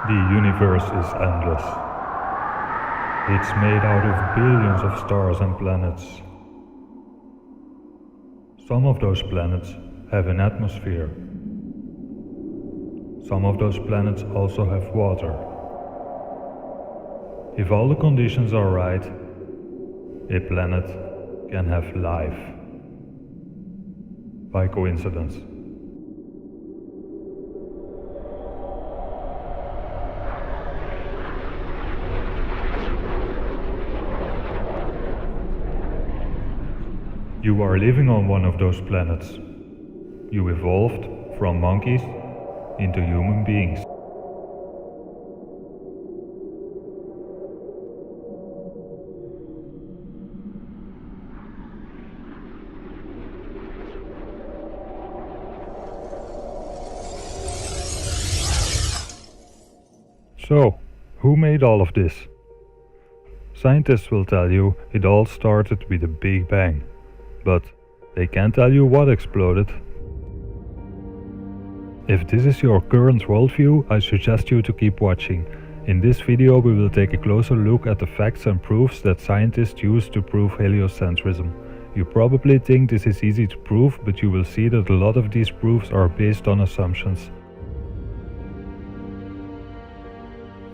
The universe is endless. It's made out of billions of stars and planets. Some of those planets have an atmosphere. Some of those planets also have water. If all the conditions are right, a planet can have life. By coincidence. You are living on one of those planets. You evolved from monkeys into human beings. So, who made all of this? Scientists will tell you it all started with a Big Bang, but they can't tell you what exploded. If this is your current worldview, I suggest you to keep watching. In this video we will take a closer look at the facts and proofs that scientists use to prove heliocentrism. You probably think this is easy to prove, but you will see that a lot of these proofs are based on assumptions.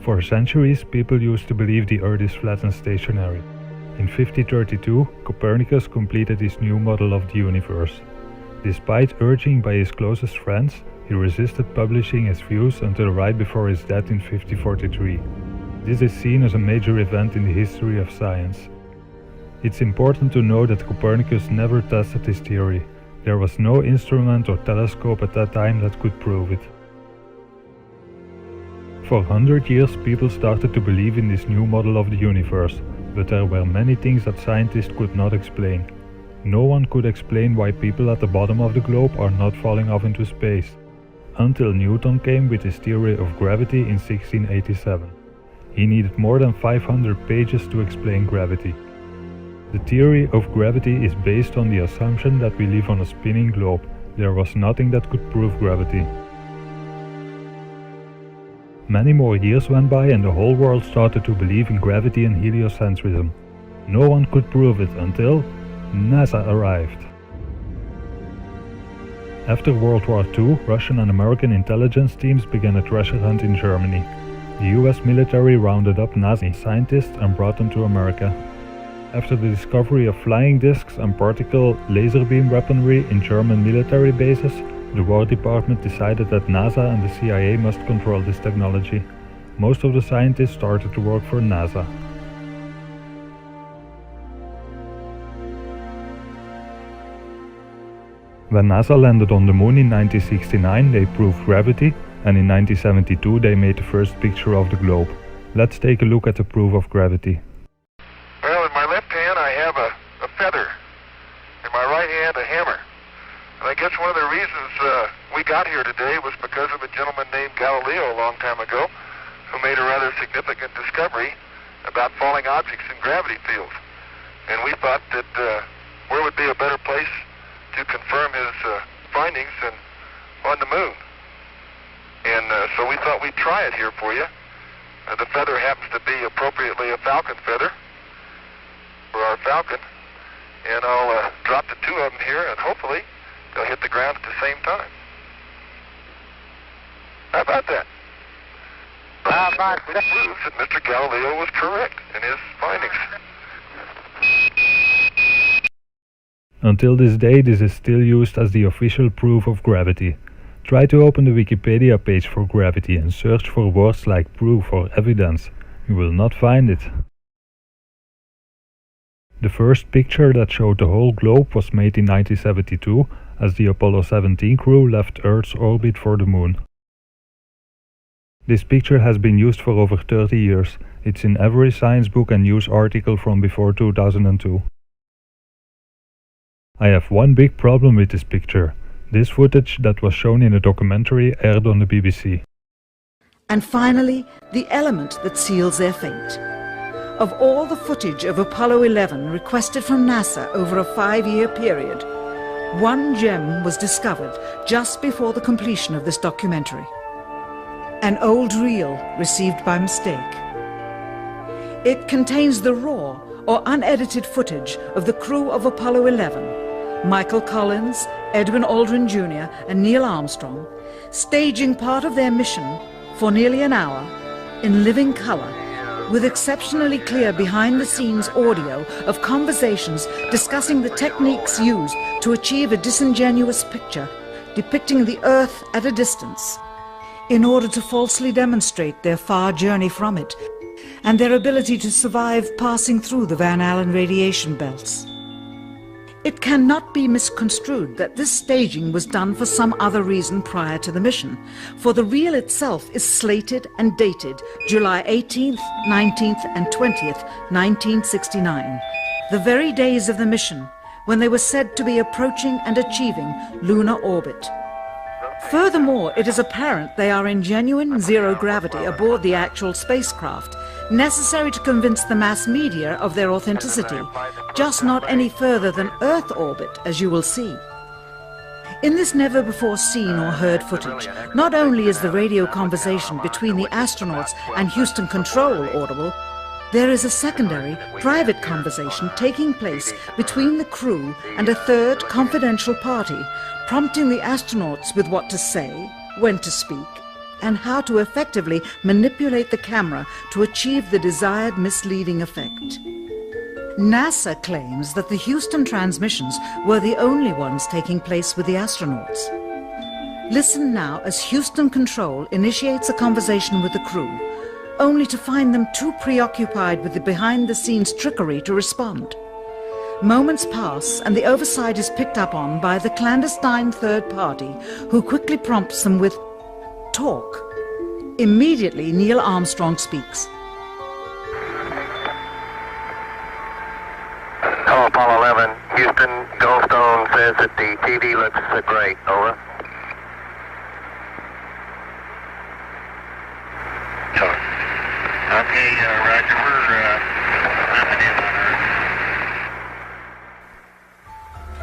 For centuries, people used to believe the Earth is flat and stationary. In 1532, Copernicus completed his new model of the universe. Despite urging by his closest friends, he resisted publishing his views until right before his death in 1543. This is seen as a major event in the history of science. It's important to know that Copernicus never tested his theory. There was no instrument or telescope at that time that could prove it. For 100 years people started to believe in this new model of the universe, but there were many things that scientists could not explain. No one could explain why people at the bottom of the globe are not falling off into space. Until Newton came with his theory of gravity in 1687. He needed more than 500 pages to explain gravity. The theory of gravity is based on the assumption that we live on a spinning globe. There was nothing that could prove gravity. Many more years went by and the whole world started to believe in gravity and heliocentrism. No one could prove it until NASA arrived. After World War II, Russian and American intelligence teams began a treasure hunt in Germany. The US military rounded up NASA scientists and brought them to America. After the discovery of flying discs and particle laser beam weaponry in German military bases, the War Department decided that NASA and the CIA must control this technology. Most of the scientists started to work for NASA. When NASA landed on the moon in 1969, they proved gravity, and in 1972 they made the first picture of the globe. Let's take a look at the proof of gravity. Well, in my left hand I have a feather, in my right hand a hammer. And I guess one of the reasons we got here today was because of a gentleman named Galileo a long time ago who made a rather significant discovery about falling objects in gravity fields. And we thought that where would be a better place to confirm his findings than on the moon. And so we thought we'd try it here for you. The feather happens to be appropriately a falcon feather for our falcon. And I'll drop the two of them here and hopefully they'll hit the ground at the same time. How about that? It proves that Mr. Galileo was correct in his findings. Until this day, this is still used as the official proof of gravity. Try to open the Wikipedia page for gravity and search for words like proof or evidence. You will not find it. The first picture that showed the whole globe was made in 1972 as the Apollo 17 crew left Earth's orbit for the moon. This picture has been used for over 30 years. It's in every science book and news article from before 2002. I have one big problem with this picture. This footage that was shown in a documentary aired on the BBC. And finally, the element that seals their fate. Of all the footage of Apollo 11 requested from NASA over a 5-year period, one gem was discovered just before the completion of this documentary. an old reel received by mistake. It contains the raw or unedited footage of the crew of Apollo 11, Michael Collins, Edwin Aldrin Jr. and Neil Armstrong, staging part of their mission for nearly an hour in living color, with exceptionally clear behind-the-scenes audio of conversations discussing the techniques used to achieve a disingenuous picture depicting the Earth at a distance in order to falsely demonstrate their far journey from it and their ability to survive passing through the Van Allen radiation belts. It cannot be misconstrued that this staging was done for some other reason prior to the mission, for the reel itself is slated and dated July 18th, 19th and 20th, 1969, the very days of the mission when they were said to be approaching and achieving lunar orbit. Furthermore, it is apparent they are in genuine zero gravity aboard the actual spacecraft, necessary to convince the mass media of their authenticity, just not any further than Earth orbit, as you will see. In this never-before-seen or heard footage, not only is the radio conversation between the astronauts and Houston Control audible, there is a secondary, private conversation taking place between the crew and a third confidential party, prompting the astronauts with what to say, when to speak, and how to effectively manipulate the camera to achieve the desired misleading effect. NASA claims that the Houston transmissions were the only ones taking place with the astronauts. Listen now as Houston Control initiates a conversation with the crew, only to find them too preoccupied with the behind-the-scenes trickery to respond. Moments pass and the oversight is picked up on by the clandestine third party, who quickly prompts them with talk. Immediately, Neil Armstrong speaks. Hello, Apollo 11. Houston, Goldstone says that the TV looks great. Over. Okay, Roger. We're ramming in on Earth.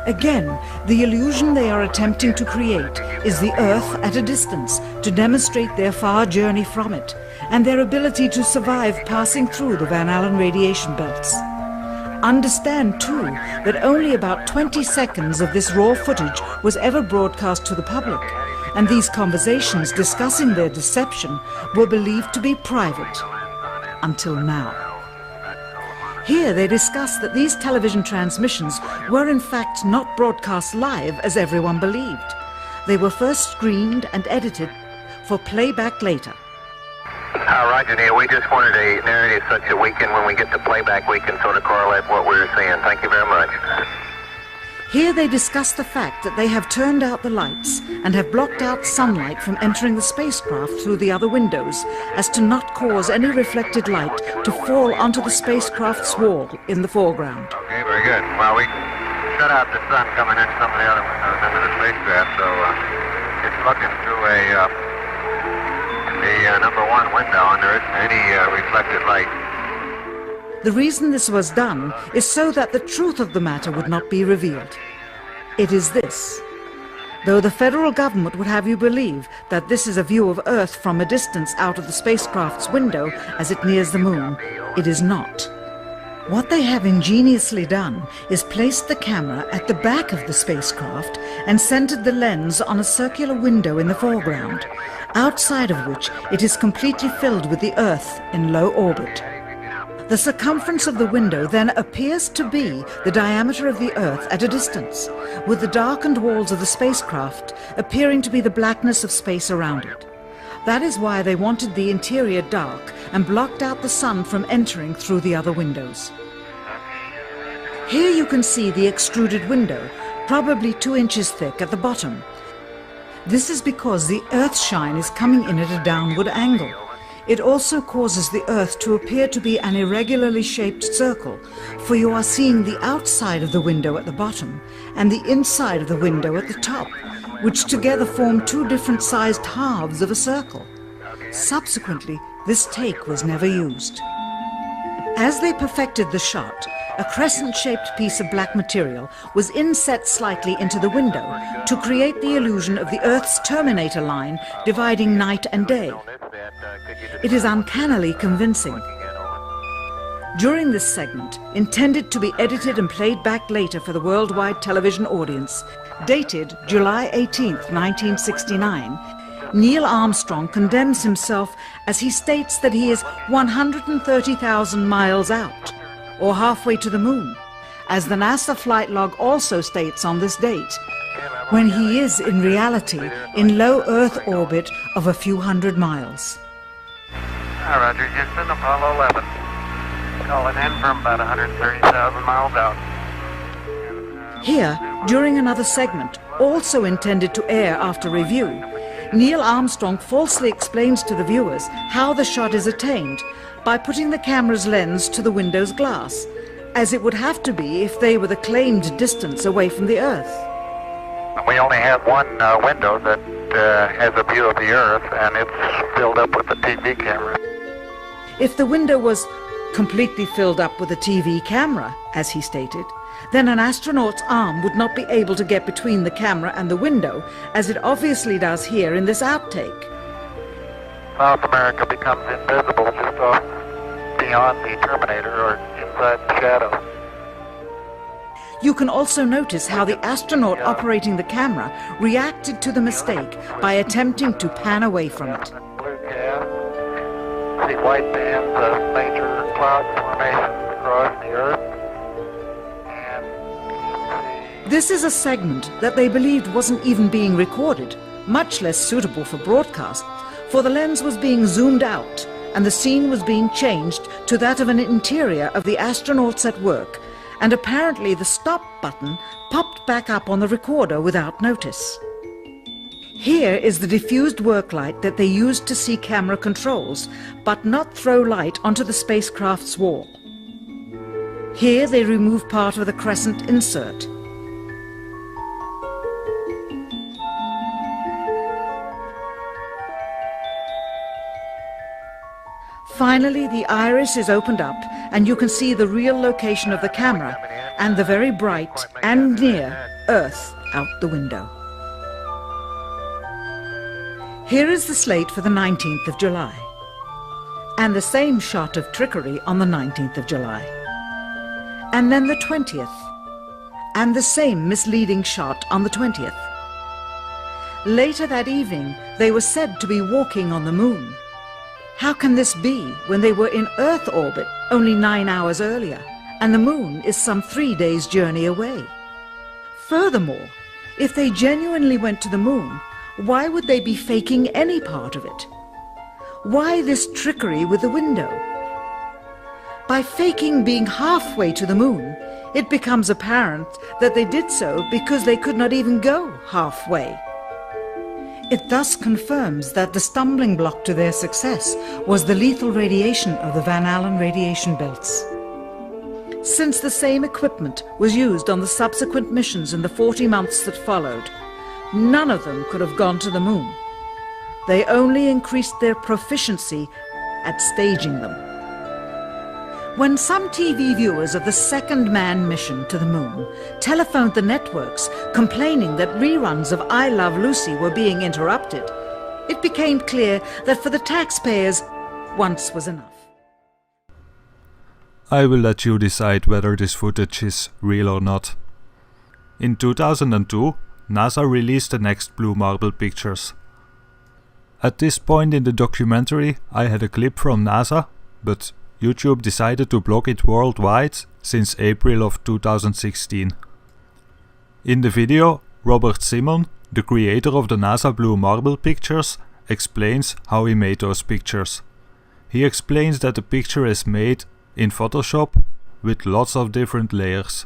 Again, the illusion they are attempting to create is the Earth at a distance to demonstrate their far journey from it and their ability to survive passing through the Van Allen radiation belts. Understand, too, that only about 20 seconds of this raw footage was ever broadcast to the public, and these conversations discussing their deception were believed to be private, until now. Here they discuss that these television transmissions were in fact not broadcast live as everyone believed. They were first screened and edited for playback later. Roger, Neil. We just wanted a narrative such that we can, when we get the playback, we can sort of correlate what we were seeing. Thank you very much. Here they discuss the fact that they have turned out the lights and have blocked out sunlight from entering the spacecraft through the other windows, as to not cause any reflected light to fall onto the spacecraft's wall in the foreground. Okay, very good. Well, we shut out the sun coming in some of the other windows into the spacecraft, so it's looking through the number one window, and there isn't any reflected light. The reason this was done is so that the truth of the matter would not be revealed. It is this. Though the federal government would have you believe that this is a view of Earth from a distance out of the spacecraft's window as it nears the moon, it is not. What they have ingeniously done is placed the camera at the back of the spacecraft and centered the lens on a circular window in the foreground, outside of which it is completely filled with the Earth in low orbit. The circumference of the window then appears to be the diameter of the Earth at a distance, with the darkened walls of the spacecraft appearing to be the blackness of space around it. That is why they wanted the interior dark and blocked out the sun from entering through the other windows. Here you can see the extruded window, probably 2 inches thick at the bottom. This is because the Earth shine is coming in at a downward angle. It also causes the Earth to appear to be an irregularly shaped circle, for you are seeing the outside of the window at the bottom and the inside of the window at the top, which together form 2 different sized halves of a circle. Subsequently, this take was never used. As they perfected the shot, a crescent-shaped piece of black material was inset slightly into the window to create the illusion of the Earth's terminator line dividing night and day. It is uncannily convincing. During this segment, intended to be edited and played back later for the worldwide television audience, dated July 18th, 1969, Neil Armstrong condemns himself as he states that he is 130,000 miles out, or halfway to the moon, as the NASA flight log also states on this date, when he is in reality in low Earth orbit of a few hundred miles. Roger, Houston, Apollo 11. Calling in from about 130,000 miles out. Here, during another segment, also intended to air after review, Neil Armstrong falsely explains to the viewers how the shot is attained by putting the camera's lens to the window's glass, as it would have to be if they were the claimed distance away from the Earth. We only have one window that has a view of the Earth, and it's filled up with the TV camera. If the window was completely filled up with a TV camera, as he stated, then an astronaut's arm would not be able to get between the camera and the window, as it obviously does here in this outtake. South America becomes invisible just off beyond the Terminator or inside the shadow. You can also notice how the astronaut operating the camera reacted to the mistake by attempting to pan away from it. Blue gas, see white bands of major cloud formations across the Earth. This is a segment that they believed wasn't even being recorded, much less suitable for broadcast, for the lens was being zoomed out and the scene was being changed to that of an interior of the astronauts at work, and apparently the stop button popped back up on the recorder without notice. Here is the diffused work light that they used to see camera controls, but not throw light onto the spacecraft's wall. Here they remove part of the crescent insert. Finally, the iris is opened up and you can see the real location of the camera and the very bright and near Earth out the window. Here is the slate for the 19th of July, and the same shot of trickery on the 19th of July, and then the 20th, and the same misleading shot on the 20th. Later that evening, they were said to be walking on the moon. How can this be when they were in Earth orbit only 9 hours earlier, and the moon is some 3 days' journey away? Furthermore, if they genuinely went to the moon, why would they be faking any part of it? Why this trickery with the window? By faking being halfway to the moon, it becomes apparent that they did so because they could not even go halfway. It thus confirms that the stumbling block to their success was the lethal radiation of the Van Allen radiation belts. Since the same equipment was used on the subsequent missions in the 40 months that followed, none of them could have gone to the moon. They only increased their proficiency at staging them. When some TV viewers of the second manned mission to the moon telephoned the networks complaining that reruns of I Love Lucy were being interrupted, it became clear that for the taxpayers, once was enough. I will let you decide whether this footage is real or not. In 2002, NASA released the next Blue Marble pictures. At this point in the documentary, I had a clip from NASA, but YouTube decided to block it worldwide since April of 2016. In the video, Robert Simon, the creator of the NASA Blue Marble pictures, explains how he made those pictures. He explains that the picture is made in Photoshop with lots of different layers.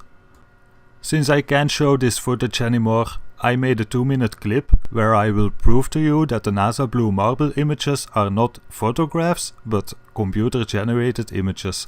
Since I can't show this footage anymore, I made a 2-minute clip where I will prove to you that the NASA Blue Marble images are not photographs but computer-generated images.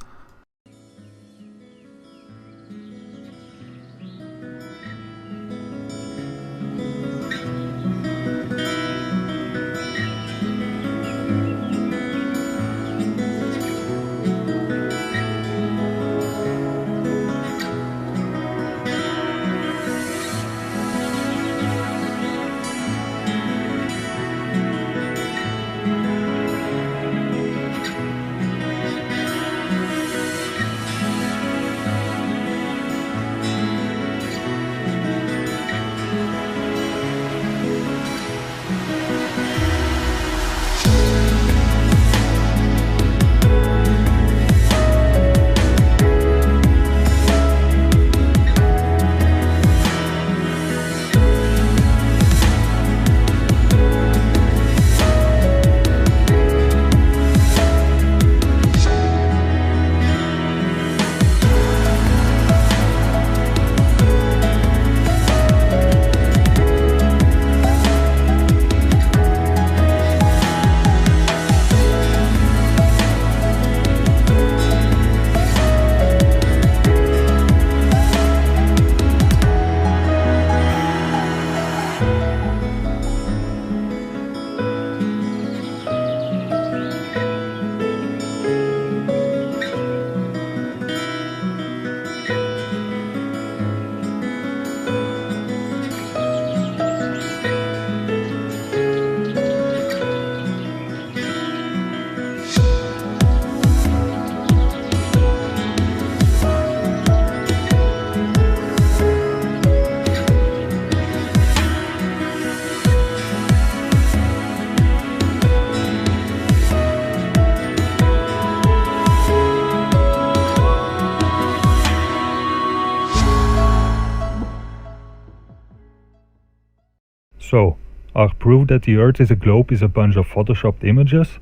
So, our proof that the Earth is a globe is a bunch of photoshopped images?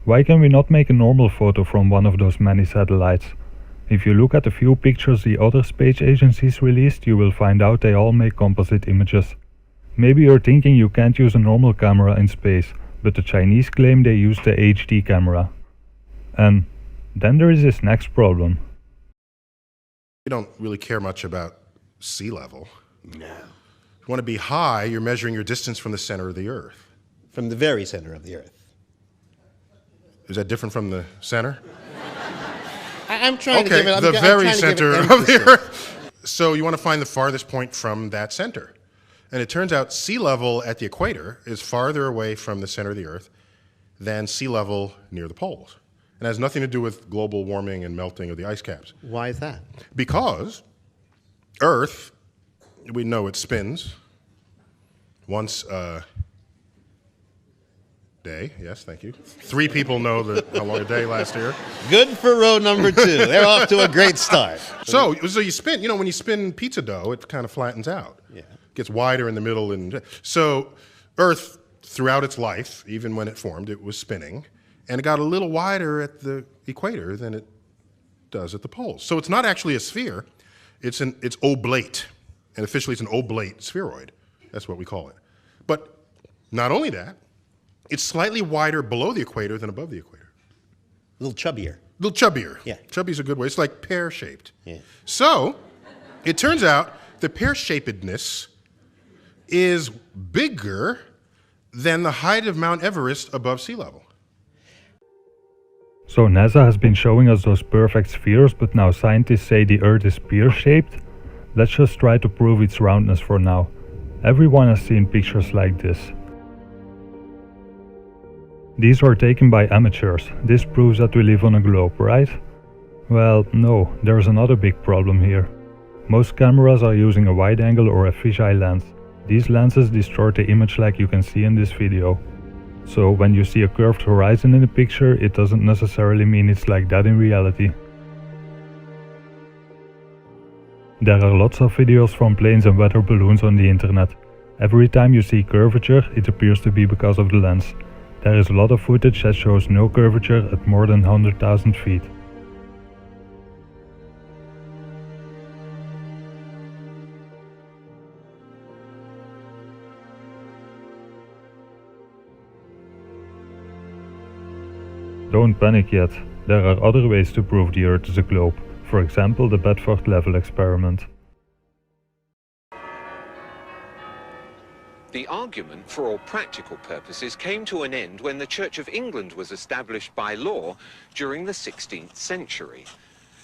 Why can we not make a normal photo from one of those many satellites? If you look at a few pictures the other space agencies released, you will find out they all make composite images. Maybe you're thinking you can't use a normal camera in space, but the Chinese claim they use the HD camera. And then there is this next problem. We don't really care much about sea level. No. If you want to be high, you're measuring your distance from the center of the Earth. From the very center of the Earth. Is that different from the center? I'm trying to Okay, give it... the very center of the Earth. So you want to find the farthest point from that center. And it turns out sea level at the equator is farther away from the center of the Earth than sea level near the poles. And it has nothing to do with global warming and melting of the ice caps. Why is that? Because Earth, we know it spins once a day. Yes, thank you. 3 people know how long a day lasts here. Good for row number 2. They're off to a great start. So you spin, when you spin pizza dough, it kind of flattens out. Yeah. Gets wider in the middle. And so Earth, throughout its life, even when it formed, it was spinning. And it got a little wider at the equator than it does at the poles. So it's not actually a sphere, it's oblate. And officially it's an oblate spheroid. That's what we call it. But not only that, it's slightly wider below the equator than above the equator. A little chubbier. A little chubbier. Yeah. Chubby's a good way. It's like pear-shaped. Yeah. So it turns out the pear-shapedness is bigger than the height of Mount Everest above sea level. So NASA has been showing us those perfect spheres, but now scientists say the Earth is pear-shaped? Let's just try to prove its roundness for now. Everyone has seen pictures like this. These are taken by amateurs. This proves that we live on a globe, right? Well, no, there's another big problem here. Most cameras are using a wide angle or a fisheye lens. These lenses distort the image like you can see in this video. So when you see a curved horizon in a picture, it doesn't necessarily mean it's like that in reality. There are lots of videos from planes and weather balloons on the internet. Every time you see curvature, it appears to be because of the lens. There is a lot of footage that shows no curvature at more than 100,000 feet. Don't panic yet, there are other ways to prove the Earth is a globe, for example the Bedford level experiment. The argument for all practical purposes came to an end when the Church of England was established by law during the 16th century.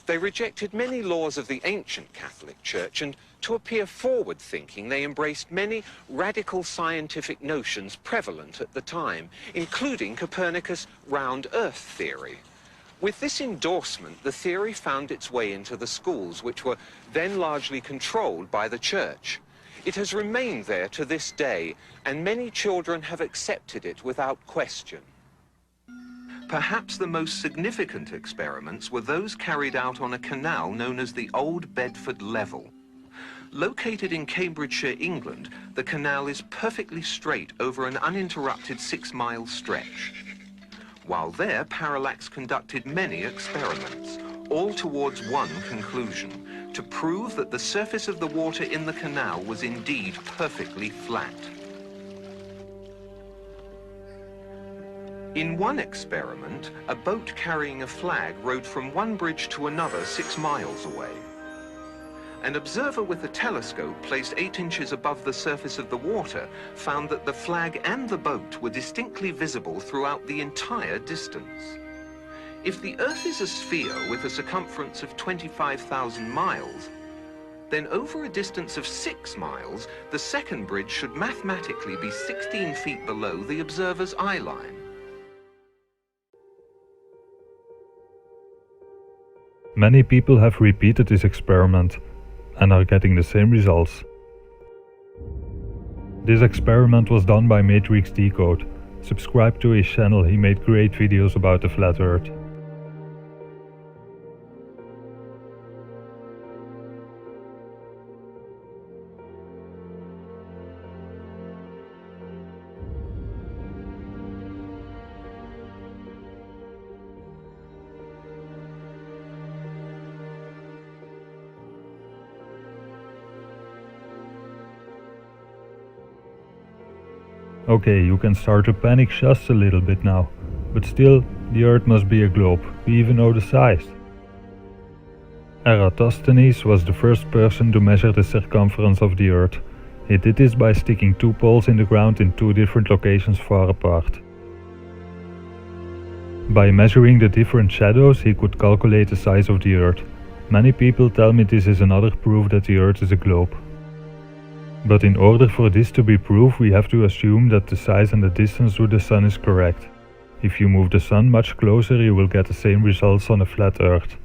They rejected many laws of the ancient Catholic Church, and to appear forward-thinking, they embraced many radical scientific notions prevalent at the time, including Copernicus' round Earth theory. With this endorsement, the theory found its way into the schools, which were then largely controlled by the Church. It has remained there to this day, and many children have accepted it without question. Perhaps the most significant experiments were those carried out on a canal known as the Old Bedford Level. Located in Cambridgeshire, England, the canal is perfectly straight over an uninterrupted 6-mile stretch. While there, Parallax conducted many experiments, all towards one conclusion: to prove that the surface of the water in the canal was indeed perfectly flat. In one experiment, a boat carrying a flag rowed from one bridge to another 6 miles away. An observer with a telescope placed 8 inches above the surface of the water found that the flag and the boat were distinctly visible throughout the entire distance. If the Earth is a sphere with a circumference of 25,000 miles, then over a distance of 6 miles, the second bridge should mathematically be 16 feet below the observer's eye line. Many people have repeated this experiment and are getting the same results. This experiment was done by Matrix Decode. Subscribe to his channel, he made great videos about the flat Earth. Okay, you can start to panic just a little bit now, but still, the Earth must be a globe. We even know the size. Eratosthenes was the first person to measure the circumference of the Earth. He did this by sticking two poles in the ground in two different locations far apart. By measuring the different shadows, he could calculate the size of the Earth. Many people tell me this is another proof that the Earth is a globe. But in order for this to be proof, we have to assume that the size and the distance to the Sun is correct. If you move the Sun much closer, you will get the same results on a flat Earth.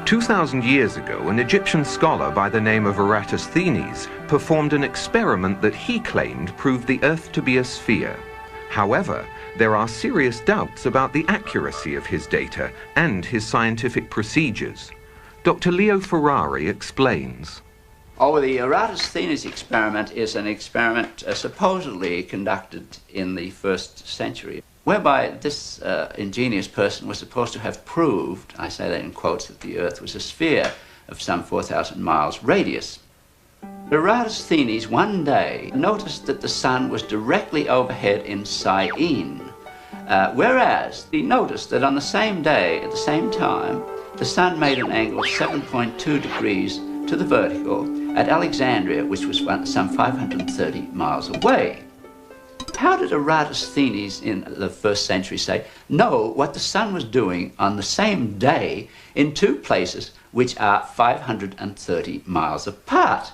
2,000 years ago, an Egyptian scholar by the name of Eratosthenes performed an experiment that he claimed proved the Earth to be a sphere. However, there are serious doubts about the accuracy of his data and his scientific procedures. Dr. Leo Ferrari explains. The Eratosthenes experiment is an experiment supposedly conducted in the 1st century, whereby this ingenious person was supposed to have proved, I say that in quotes, that the Earth was a sphere of some 4,000 miles radius. Eratosthenes one day noticed that the Sun was directly overhead in Syene, whereas he noticed that on the same day, at the same time, the Sun made an angle of 7.2 degrees to the vertical at Alexandria, which was some 530 miles away. How did Eratosthenes in the 1st century know what the Sun was doing on the same day in two places which are 530 miles apart?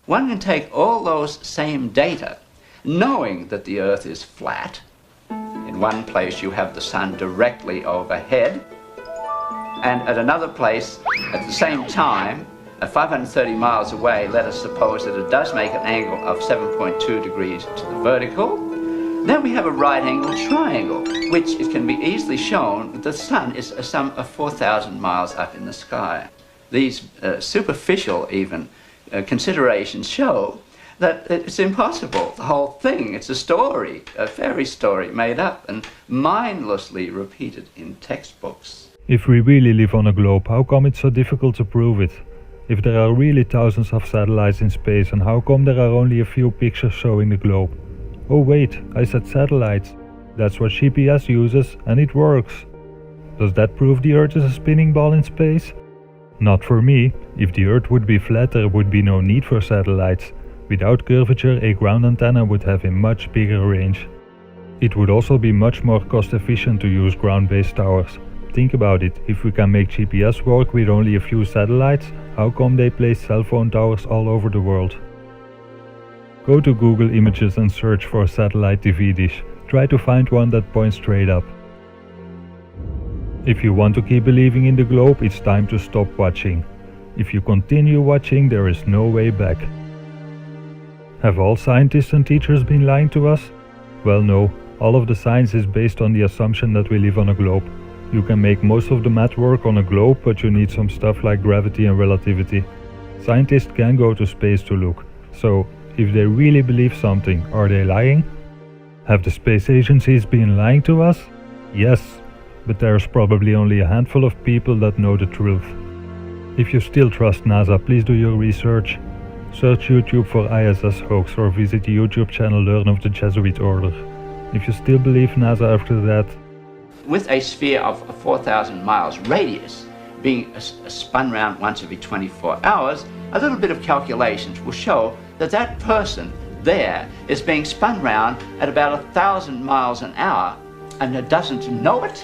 One can take all those same data, knowing that the Earth is flat. In one place you have the Sun directly overhead, and at another place, at the same time, 530 miles away, let us suppose that it does make an angle of 7.2 degrees to the vertical. Then we have a right-angled triangle, which it can be easily shown that the Sun is some 4,000 miles up in the sky. These superficial, even, considerations show that it's impossible. The whole thing, it's a story, a fairy story made up and mindlessly repeated in textbooks. If we really live on a globe, how come it's so difficult to prove it? If there are really thousands of satellites in space, and how come there are only a few pictures showing the globe? Oh wait, I said satellites. That's what GPS uses, and it works. Does that prove the Earth is a spinning ball in space? Not for me. If the Earth would be flat, there would be no need for satellites. Without curvature, a ground antenna would have a much bigger range. It would also be much more cost efficient to use ground-based towers. Think about it, if we can make GPS work with only a few satellites, how come they place cell phone towers all over the world? Go to Google Images and search for a satellite TV dish. Try to find one that points straight up. If you want to keep believing in the globe, it's time to stop watching. If you continue watching, there is no way back. Have all scientists and teachers been lying to us? Well, no. All of the science is based on the assumption that we live on a globe. You can make most of the math work on a globe, but you need some stuff like gravity and relativity. Scientists can go to space to look. So, if they really believe something, are they lying? Have the space agencies been lying to us? Yes, but there's probably only a handful of people that know the truth. If you still trust NASA, please do your research. Search YouTube for ISS hoax or visit the YouTube channel Learn of the Jesuit Order. If you still believe NASA after that, with a sphere of 4,000 miles radius being spun round once every 24 hours, a little bit of calculations will show that that person there is being spun round at about 1,000 miles an hour and it doesn't know it.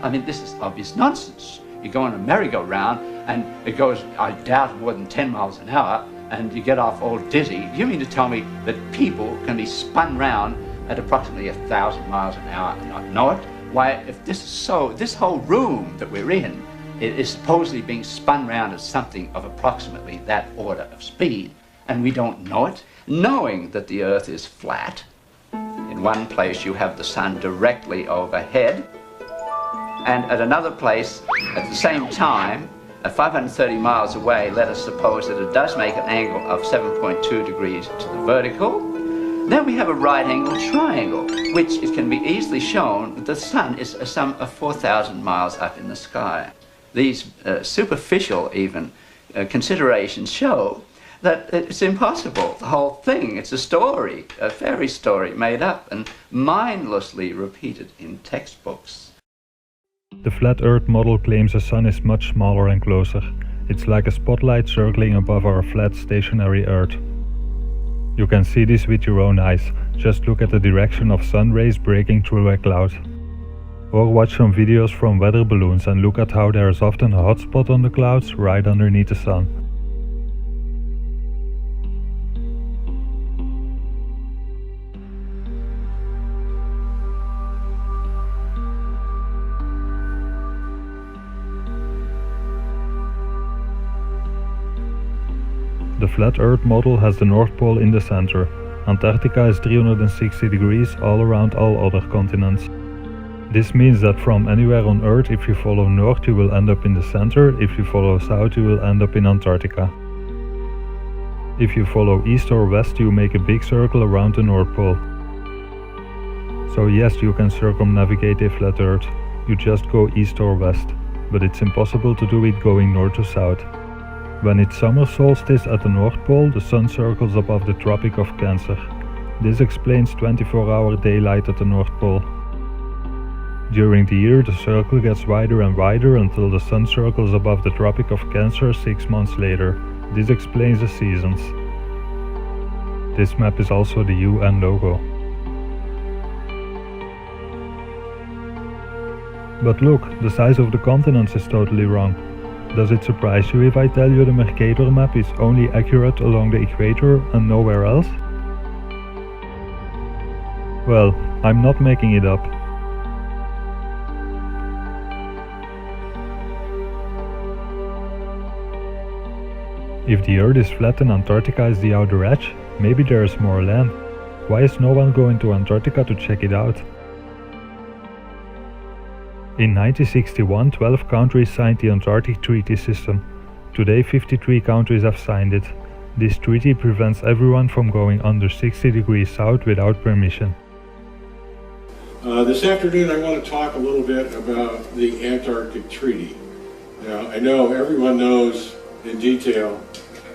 I mean, this is obvious nonsense. You go on a merry-go-round and it goes, I doubt, more than 10 miles an hour and you get off all dizzy. You mean to tell me that people can be spun round at approximately 1,000 miles an hour and not know it? Why, if this is so, this whole room that we're in is supposedly being spun round at something of approximately that order of speed, and we don't know it, knowing that the Earth is flat. In one place you have the Sun directly overhead, and at another place, at the same time, 530 miles away, let us suppose that it does make an angle of 7.2 degrees to the vertical. Then we have a right-angled triangle, which it can be easily shown that the Sun is some 4,000 miles up in the sky. These superficial, even, considerations show that it's impossible. The whole thing, it's a story, a fairy story made up and mindlessly repeated in textbooks. The flat Earth model claims the Sun is much smaller and closer. It's like a spotlight circling above our flat stationary Earth. You can see this with your own eyes. Just look at the direction of sun rays breaking through a cloud. Or watch some videos from weather balloons and look at how there is often a hot spot on the clouds right underneath the sun. The flat Earth model has the North Pole in the center. Antarctica is 360 degrees all around all other continents. This means that from anywhere on Earth, if you follow north you will end up in the center, if you follow south you will end up in Antarctica. If you follow east or west you make a big circle around the North Pole. So yes, you can circumnavigate a flat Earth, you just go east or west, but it's impossible to do it going north to south. When it's summer solstice at the North Pole, the sun circles above the Tropic of Cancer. This explains 24-hour daylight at the North Pole. During the year, the circle gets wider and wider until the sun circles above the Tropic of Cancer 6 months later. This explains the seasons. This map is also the UN logo. But look, the size of the continents is totally wrong. Does it surprise you if I tell you the Mercator map is only accurate along the equator and nowhere else? Well, I'm not making it up. If the Earth is flat and Antarctica is the outer edge, maybe there is more land. Why is no one going to Antarctica to check it out? In 1961, 12 countries signed the Antarctic Treaty System. Today 53 countries have signed it. This treaty prevents everyone from going under 60 degrees south without permission. This afternoon I want to talk a little bit about the Antarctic Treaty. Now, I know everyone knows in detail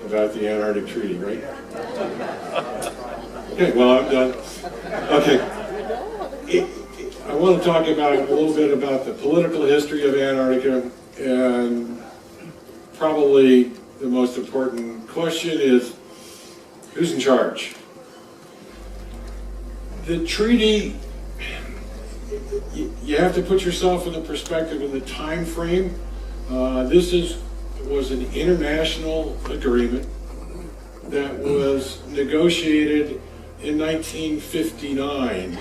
about the Antarctic Treaty, right? Okay, well, I'm done. Okay. I want to talk about a little bit about the political history of Antarctica, and probably the most important question is, who's in charge? The treaty, you have to put yourself in the perspective of the time frame. This was an international agreement that was negotiated in 1959.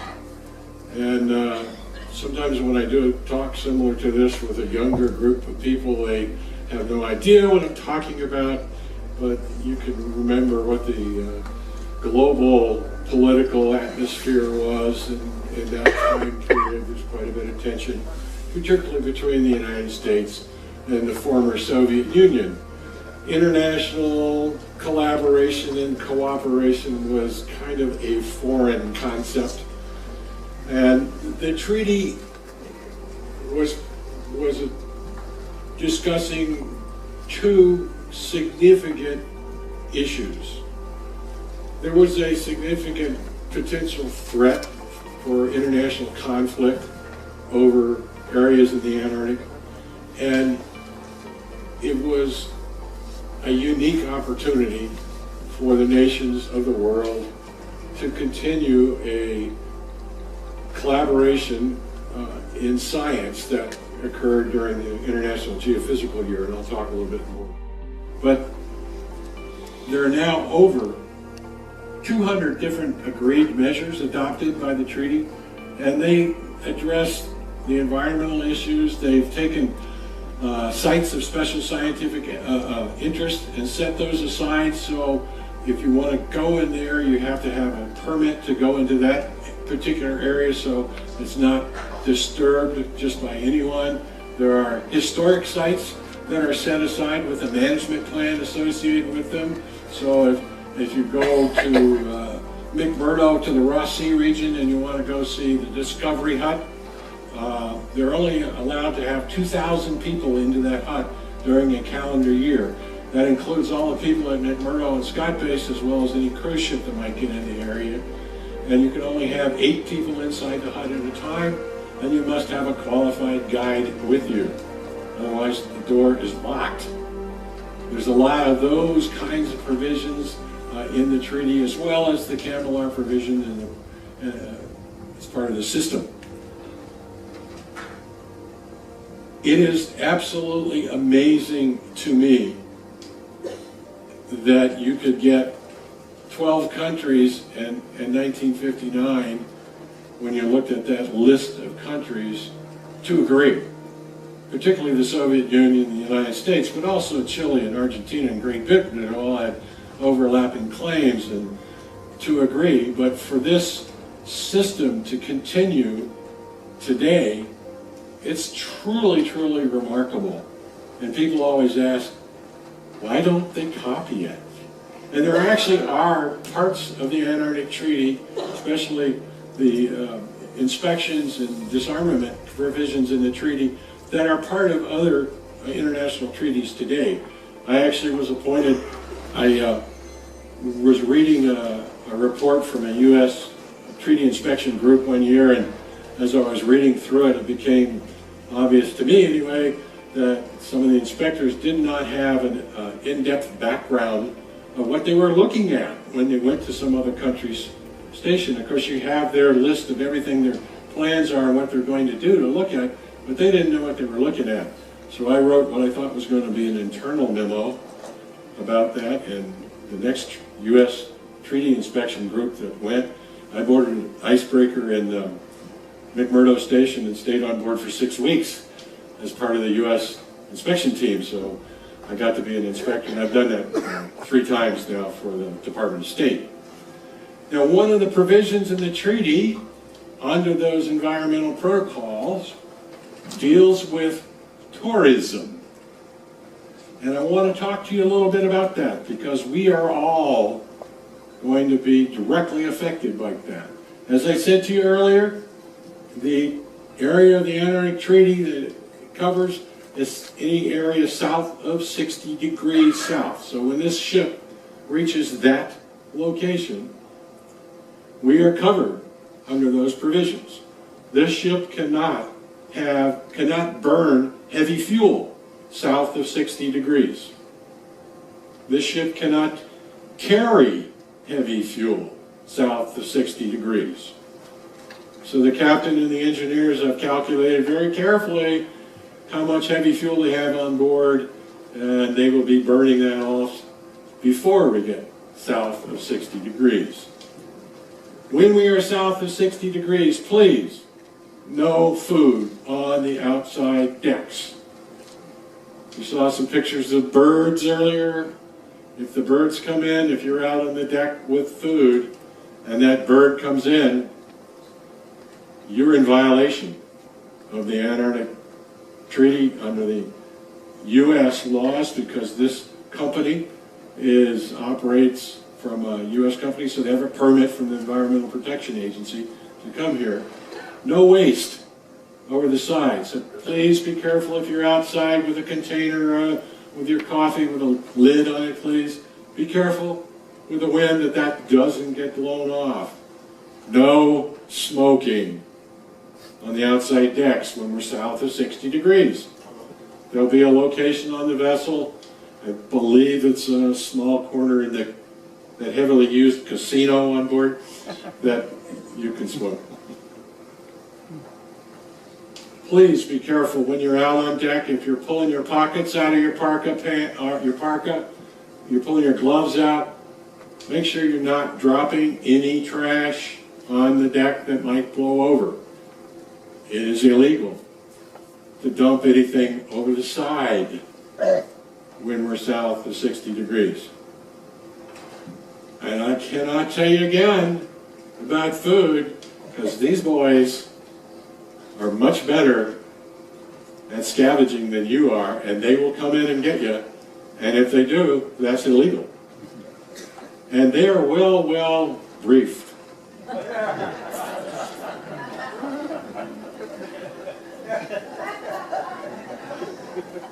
And sometimes when I do a talk similar to this with a younger group of people, they have no idea what I'm talking about, but you can remember what the global political atmosphere was in that time period. There's quite a bit of tension, particularly between the United States and the former Soviet Union. International collaboration and cooperation was kind of a foreign concept. And the treaty was discussing two significant issues. There was a significant potential threat for international conflict over areas of the Antarctic, and it was a unique opportunity for the nations of the world to continue a collaboration in science that occurred during the International Geophysical Year, and I'll talk a little bit more. But there are now over 200 different agreed measures adopted by the treaty, and they address the environmental issues. They've taken sites of special scientific interest and set those aside, so if you want to go in there, you have to have a permit to go into that particular area, so it's not disturbed just by anyone. There are historic sites that are set aside with a management plan associated with them. So if you go to McMurdo, to the Ross Sea region, and you want to go see the Discovery Hut, they're only allowed to have 2,000 people into that hut during a calendar year. That includes all the people at McMurdo and Scott Base, as well as any cruise ship that might get in the area. And you can only have 8 people inside the hut at a time, and you must have a qualified guide with you. Otherwise, the door is locked. There's a lot of those kinds of provisions in the treaty, as well as the Kandahar provision as part of the system. It is absolutely amazing to me that you could get 12 countries in 1959, when you looked at that list of countries, to agree. Particularly the Soviet Union and the United States, but also Chile and Argentina and Great Britain, that all had overlapping claims, and to agree. But for this system to continue today, it's truly, truly remarkable. And people always ask, why don't they copy it? And there actually are parts of the Antarctic Treaty, especially the inspections and disarmament provisions in the treaty, that are part of other international treaties today. I actually was appointed, I was reading a report from a U.S. treaty inspection group one year, and as I was reading through it, it became obvious to me anyway, that some of the inspectors did not have an in-depth background of what they were looking at when they went to some other country's station. Of course, you have their list of everything their plans are and what they're going to do to look at, but they didn't know what they were looking at. So I wrote what I thought was going to be an internal memo about that, and the next U.S. treaty inspection group that went, I boarded an icebreaker in McMurdo Station and stayed on board for 6 weeks as part of the U.S. inspection team. So I got to be an inspector, and I've done that 3 times now for the Department of State. Now, one of the provisions in the treaty under those environmental protocols deals with tourism. And I want to talk to you a little bit about that, because we are all going to be directly affected by that. As I said to you earlier, the area of the Antarctic Treaty that it covers is any area south of 60 degrees south. So when this ship reaches that location, we are covered under those provisions. This ship cannot burn heavy fuel south of 60 degrees. This ship cannot carry heavy fuel south of 60 degrees. So the captain and the engineers have calculated very carefully how much heavy fuel they have on board, and they will be burning that off before we get south of 60 degrees. When we are south of 60 degrees, please, no food on the outside decks. You saw some pictures of birds earlier. If the birds come in, if you're out on the deck with food, and that bird comes in, you're in violation of the Antarctic Treaty under the U.S. laws, because this company operates from a U.S. company, so they have a permit from the Environmental Protection Agency to come here. No waste over the side. So please be careful if you're outside with a container with your coffee with a lid on it, please. Be careful with the wind that doesn't get blown off. No smoking on the outside decks when we're south of 60 degrees. There'll be a location on the vessel, I believe it's a small corner in that heavily used casino on board, that you can smoke. Please be careful when you're out on deck. If you're pulling your pockets out of your parka, you're pulling your gloves out, make sure you're not dropping any trash on the deck that might blow over. It is illegal to dump anything over the side when we're south of 60 degrees. And I cannot tell you again about food, because these boys are much better at scavenging than you are, and they will come in and get you, and if they do, that's illegal. And they are well briefed.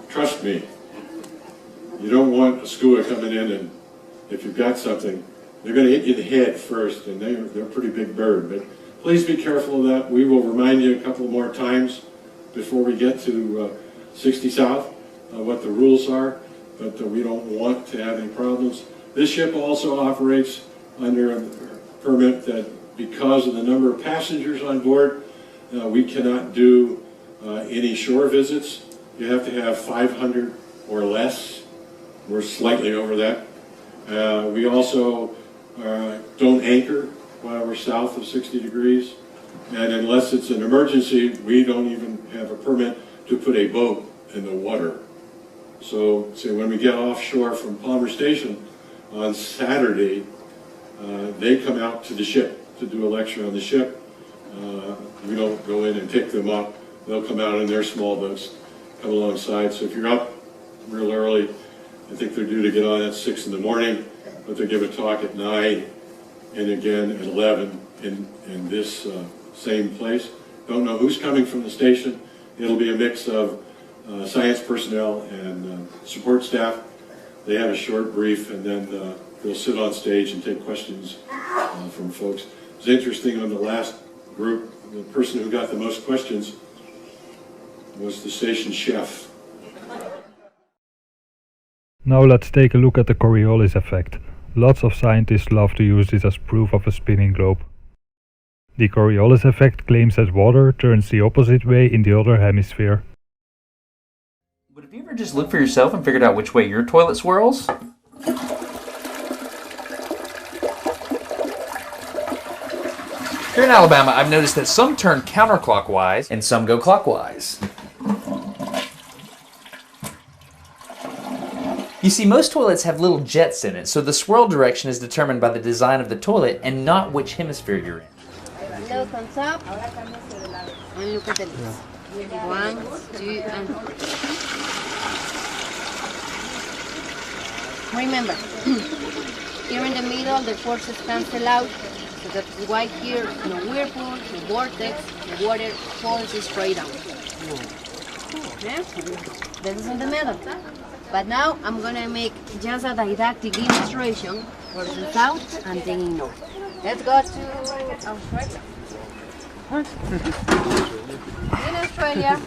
Trust me, You don't want a skua coming in, and if you've got something, they're going to hit you in the head first, and they're a pretty big bird. But please be careful of that. We will remind you a couple more times before we get to 60 South what the rules are, but we don't want to have any problems. This ship also operates under a permit that because of the number of passengers on board, we cannot do any shore visits. You have to have 500 or less. We're slightly over that. We also don't anchor while we're south of 60 degrees. And unless it's an emergency, we don't even have a permit to put a boat in the water. So when we get offshore from Palmer Station on Saturday, they come out to the ship to do a lecture on the ship. We don't go in and pick them up. They'll come out in their small boats, come alongside. So if you're up real early, I think they're due to get on at 6 in the morning, but they give a talk at 9 and again at 11 in this same place. Don't know who's coming from the station. It'll be a mix of science personnel and support staff. They have a short brief, and then they'll sit on stage and take questions from folks. It's interesting, on the last group, the person who got the most questions was the station chef. Now let's take a look at the Coriolis effect. Lots of scientists love to use this as proof of a spinning globe. The Coriolis effect claims that water turns the opposite way in the other hemisphere. But have you ever just looked for yourself and figured out which way your toilet swirls? Here in Alabama, I've noticed that some turn counterclockwise and some go clockwise. You see, most toilets have little jets in it, so the swirl direction is determined by the design of the toilet and not which hemisphere you're in. Look on top and look at the lips. 1, 2, and 3. Remember, here in the middle, the forces cancel out, so that's why here, no whirlpool, no vortex, the water falls straight down. Okay? This is in the middle. But now I'm going to make just a didactic illustration for the south and then in north. Let's go to Australia. In Australia,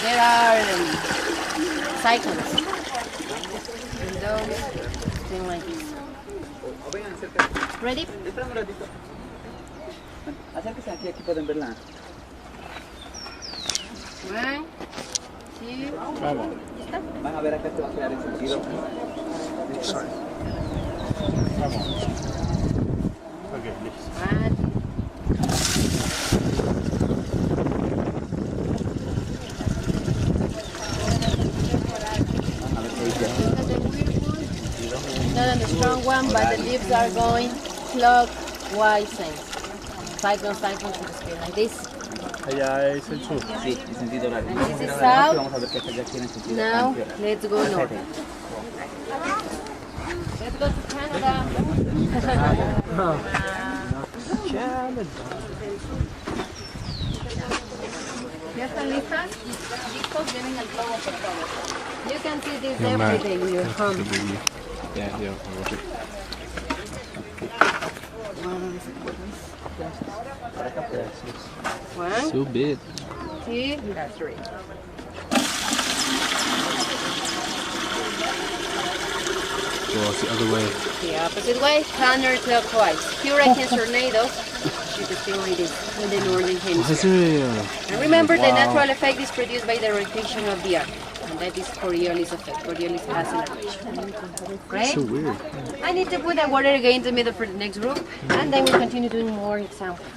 there are cyclones. And those things like this. Ready? One, two, Van a ver acá te va a quedar en sentido. Sorry. Okay, not a strong one, but the leaves are going clockwise. Cyclone to the speed like this. Allá es el sur. Sí, en sentido horario. This is south. Vamos a ver que allá tiene sentido. Now, let's go north. Let's go to Canada. ¿Ya están listas? Listos, vienen al globo, por favor. You can see this every day in your home. Yeah. One, so big. 2, 3. Go the other way. The opposite way, counterclockwise. Hurricanes, tornadoes, you can see like this in the northern hemisphere. And remember, the natural effect is produced by the rotation of the Earth. And that is Coriolis effect, Coriolis acceleration. Great? So weird. I need to put the water again in the middle for the next group, and then we'll continue doing more examples.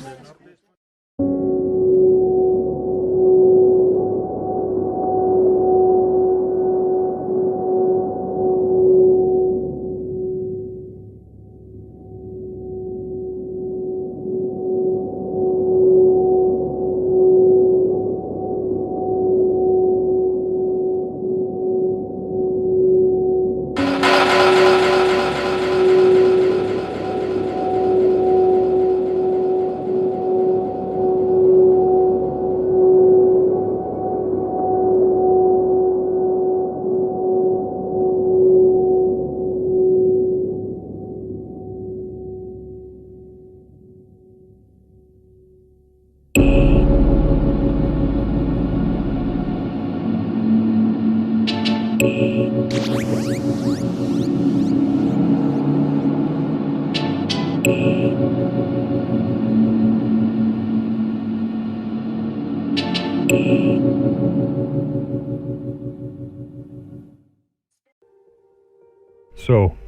So,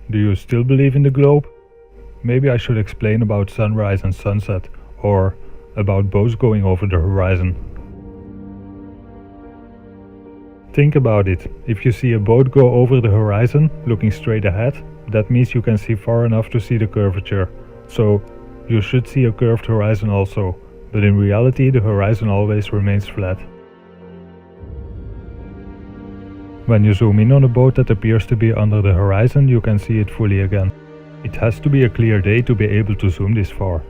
do you still believe in the globe? Maybe I should explain about sunrise and sunset, or about boats going over the horizon. Think about it. If you see a boat go over the horizon, looking straight ahead, that means you can see far enough to see the curvature. So, you should see a curved horizon also, but in reality the horizon always remains flat. When you zoom in on a boat that appears to be under the horizon, you can see it fully again. It has to be a clear day to be able to zoom this far.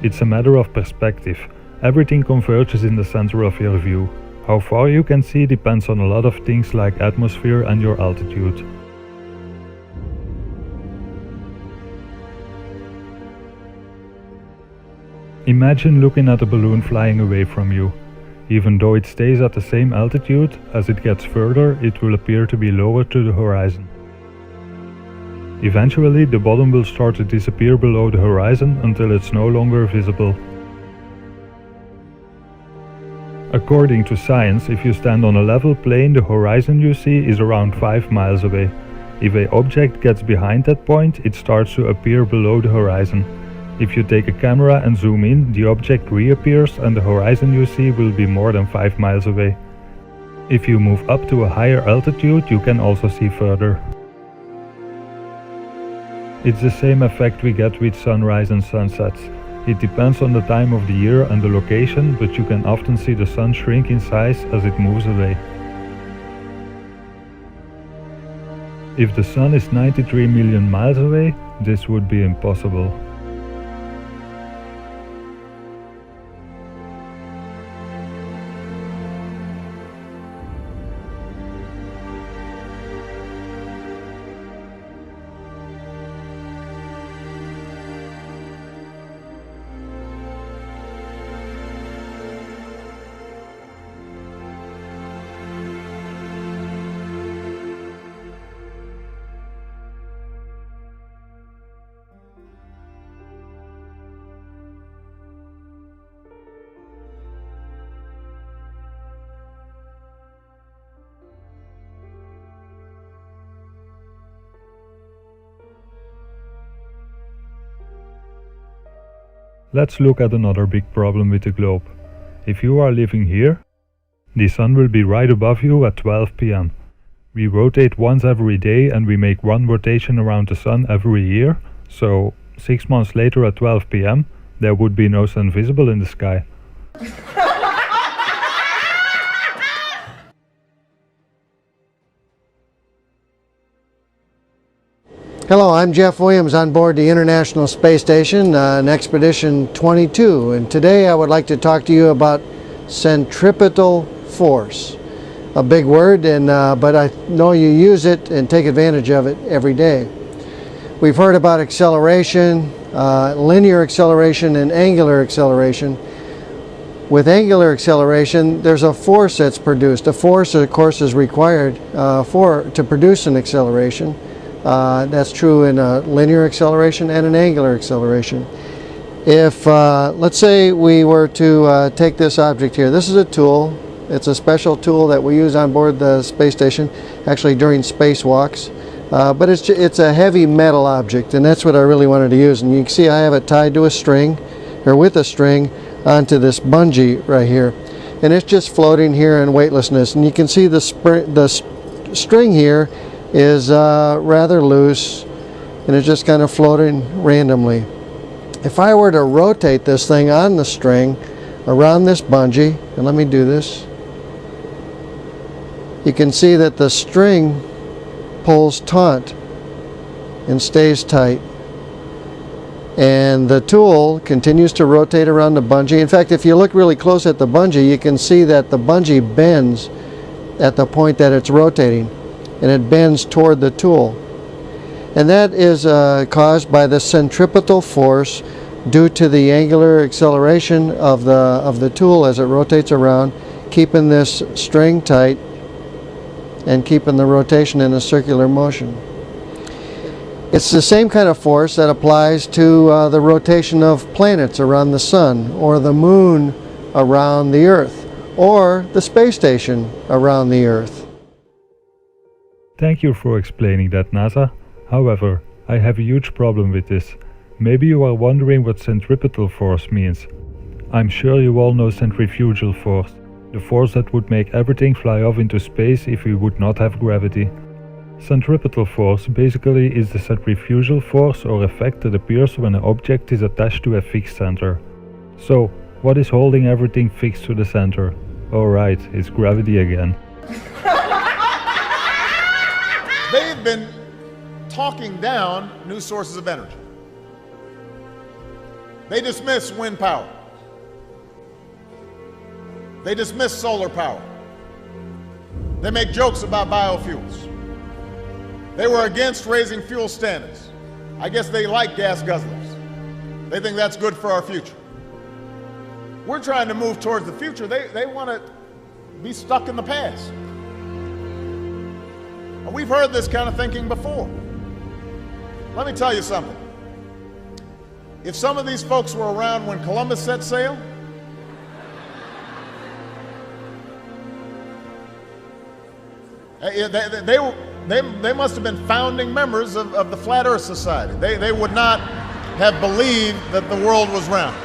It's a matter of perspective. Everything converges in the center of your view. How far you can see depends on a lot of things like atmosphere and your altitude. Imagine looking at a balloon flying away from you. Even though it stays at the same altitude, as it gets further, it will appear to be lower to the horizon. Eventually, the bottom will start to disappear below the horizon until it's no longer visible. According to science, if you stand on a level plane, the horizon you see is around 5 miles away. If an object gets behind that point, it starts to appear below the horizon. If you take a camera and zoom in, the object reappears and the horizon you see will be more than 5 miles away. If you move up to a higher altitude, you can also see further. It's the same effect we get with sunrise and sunsets. It depends on the time of the year and the location, but you can often see the sun shrink in size as it moves away. If the sun is 93 million miles away, this would be impossible. Let's look at another big problem with the globe. If you are living here, the sun will be right above you at 12 p.m. We rotate once every day and we make one rotation around the sun every year, so 6 months later at 12 p.m. there would be no sun visible in the sky. Hello, I'm Jeff Williams on board the International Space Station, Expedition 22, and today I would like to talk to you about centripetal force. A big word, but I know you use it and take advantage of it every day. We've heard about acceleration, linear acceleration and angular acceleration. With angular acceleration, there's a force that's produced. A force, of course, is required to produce an acceleration. That's true in a linear acceleration and an angular acceleration. If, let's say we were to take this object here. This is a tool. It's a special tool that we use on board the space station, actually during spacewalks. But it's a heavy metal object, and that's what I really wanted to use. And you can see I have it tied to a string, or with a string, onto this bungee right here. And it's just floating here in weightlessness. And you can see the string here is rather loose, and it's just kind of floating randomly. If I were to rotate this thing on the string around this bungee, and let me do this, you can see that the string pulls taut and stays tight, and the tool continues to rotate around the bungee. In fact, if you look really close at the bungee, you can see that the bungee bends at the point that it's rotating. and it bends toward the tool. And that is caused by the centripetal force due to the angular acceleration of the tool as it rotates around, keeping this string tight and keeping the rotation in a circular motion. It's the same kind of force that applies to the rotation of planets around the sun, or the moon around the Earth, or the space station around the Earth. Thank you for explaining that, NASA. However, I have a huge problem with this. Maybe you are wondering what centripetal force means. I'm sure you all know centrifugal force, the force that would make everything fly off into space if we would not have gravity. Centripetal force basically is the centrifugal force or effect that appears when an object is attached to a fixed center. So, what is holding everything fixed to the center? Alright, it's gravity again. They've been talking down new sources of energy. They dismiss wind power. They dismiss solar power. They make jokes about biofuels. They were against raising fuel standards. I guess they like gas guzzlers. They think that's good for our future. We're trying to move towards the future. They want to be stuck in the past. And we've heard this kind of thinking before. Let me tell you something. If some of these folks were around when Columbus set sail, they must have been founding members of the Flat Earth Society. They would not have believed that the world was round.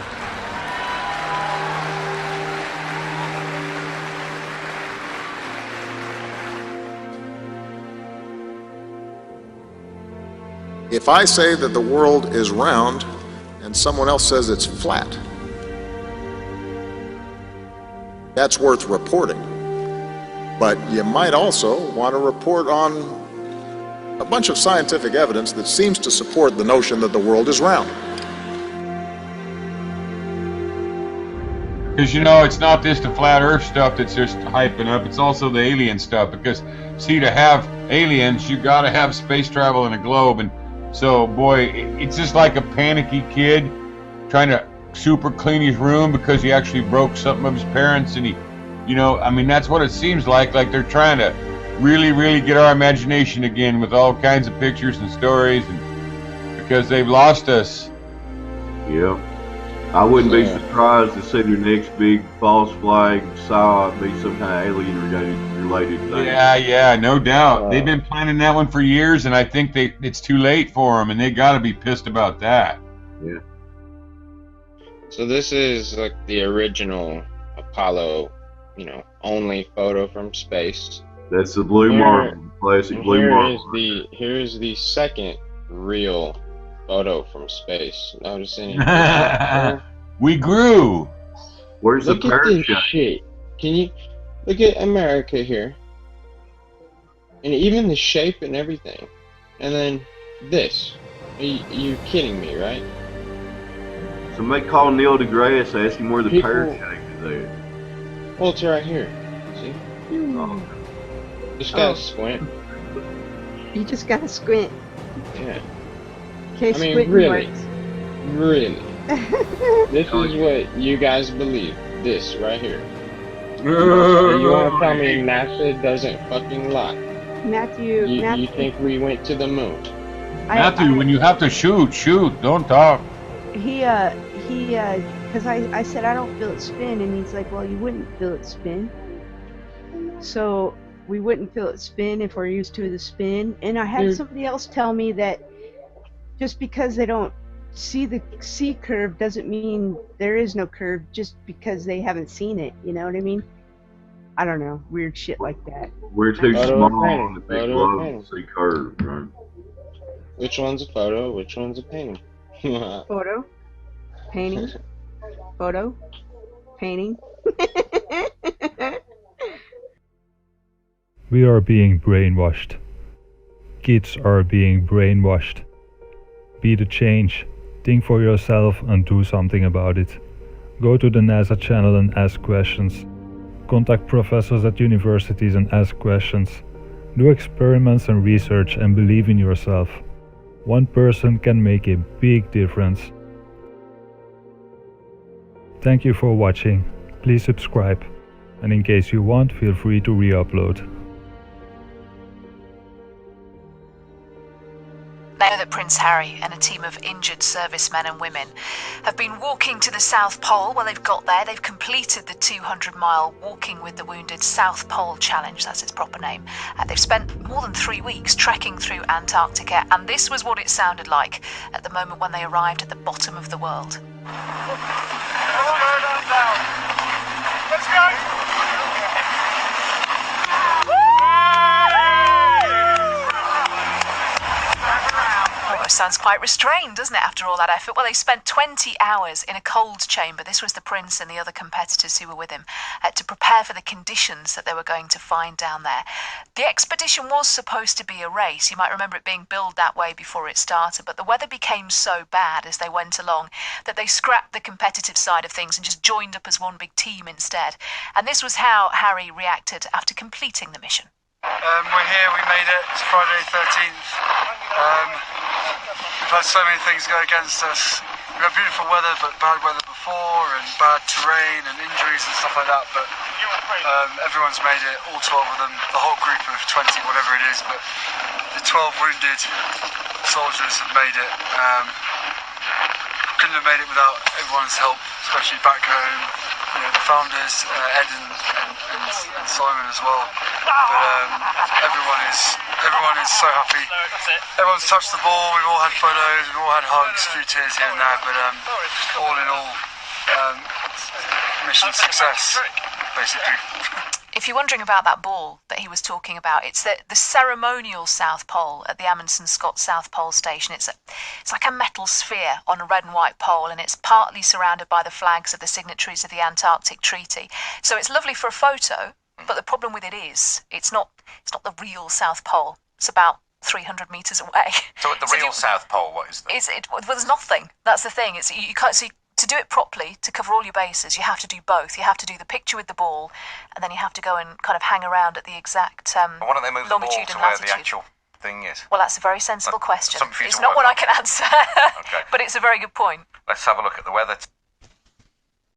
If I say that the world is round and someone else says it's flat, that's worth reporting. But you might also want to report on a bunch of scientific evidence that seems to support the notion that the world is round. Because, you know, it's not just the flat earth stuff that's just hyping up, it's also the alien stuff. Because, see, to have aliens, you gotta have space travel in a globe. And so, boy, it's just like a panicky kid trying to super clean his room because he actually broke something of his parents, and he, you know, I mean, that's what it seems like they're trying to really get our imagination again with all kinds of pictures and stories, and because they've lost us. Yeah. I wouldn't be surprised to see their next big false flag saw be some kind of alien related thing. Yeah, no doubt. They've been planning that one for years, and I think it's too late for them, and they got to be pissed about that. Yeah. So this is like the original Apollo, you know, only photo from space. That's the blue marble, classic blue marble. Here's the second real photo from space. Notice any? We grew. Where's look the parachute? Look at this shit. Can you look at America here? And even the shape and everything. And then this. Are you kidding me, right? Somebody call Neil deGrasse, ask him where the parachute is at. Well, it's right here. See? Oh. Just gotta squint. You just gotta squint. Yeah. Okay, I mean, squinting really. works. Really. This is what you guys believe. This right here. You wanna tell me NASA doesn't fucking lie? Matthew, You think we went to the moon? Matthew, when you have to shoot, don't talk. Because I said I don't feel it spin, and he's like, well, you wouldn't feel it spin. So we wouldn't feel it spin if we're used to the spin. And I had somebody else tell me that just because they don't see the C curve doesn't mean there is no curve, just because they haven't seen it. You know what I mean? I don't know, weird shit like that. We're too small on the big globe to see curves, right? Which one's a photo? Which one's a painting? Photo, painting, photo, painting. We are being brainwashed. Kids are being brainwashed. Be the change. Think for yourself and do something about it. Go to the NASA channel and ask questions. Contact professors at universities and ask questions. Do experiments and research and believe in yourself. One person can make a big difference. Thank you for watching. Please subscribe. And in case you want, feel free to re-upload. Now that Prince Harry and a team of injured servicemen and women have been walking to the South Pole, well, they've got there, they've completed the 200-mile Walking with the Wounded South Pole Challenge, that's its proper name. They've spent more than 3 weeks trekking through Antarctica, and this was what it sounded like at the moment when they arrived at the bottom of the world. Let's go! Oh, it sounds quite restrained, doesn't it, after all that effort? Well, they spent 20 hours in a cold chamber. This was the prince and the other competitors who were with him to prepare for the conditions that they were going to find down there. The expedition was supposed to be a race. You might remember it being billed that way before it started, but the weather became so bad as they went along that they scrapped the competitive side of things and just joined up as one big team instead. And this was how Harry reacted after completing the mission. We're here, we made it. It's Friday 13th. We've had so many things go against us. We've had beautiful weather, but bad weather before, and bad terrain and injuries and stuff like that, but everyone's made it, all 12 of them, the whole group of 20, whatever it is, but the 12 wounded soldiers have made it. Couldn't have made it without everyone's help, especially back home. You know, the founders, Ed and Simon as well. But everyone is so happy. Everyone's touched the ball. We've all had photos. We've all had hugs, a few tears here and there. But all in all, mission success, basically. If you're wondering about that ball that he was talking about, it's the ceremonial South Pole at the Amundsen Scott South Pole Station. It's like a metal sphere on a red and white pole, and it's partly surrounded by the flags of the signatories of the Antarctic Treaty. So it's lovely for a photo, but the problem with it is it's not the real South Pole. It's about 300 meters away. So at the real South Pole, what is that? Well, there's nothing. That's the thing. You can't see. To do it properly, to cover all your bases, you have to do both. You have to do the picture with the ball, and then you have to go and kind of hang around at the exact Why don't they move the ball longitude to and where latitude. the actual thing is? Well, that's a very sensible question. Something for you It's to not work one on. I can answer, Okay. but it's a very good point. Let's have a look at the weather.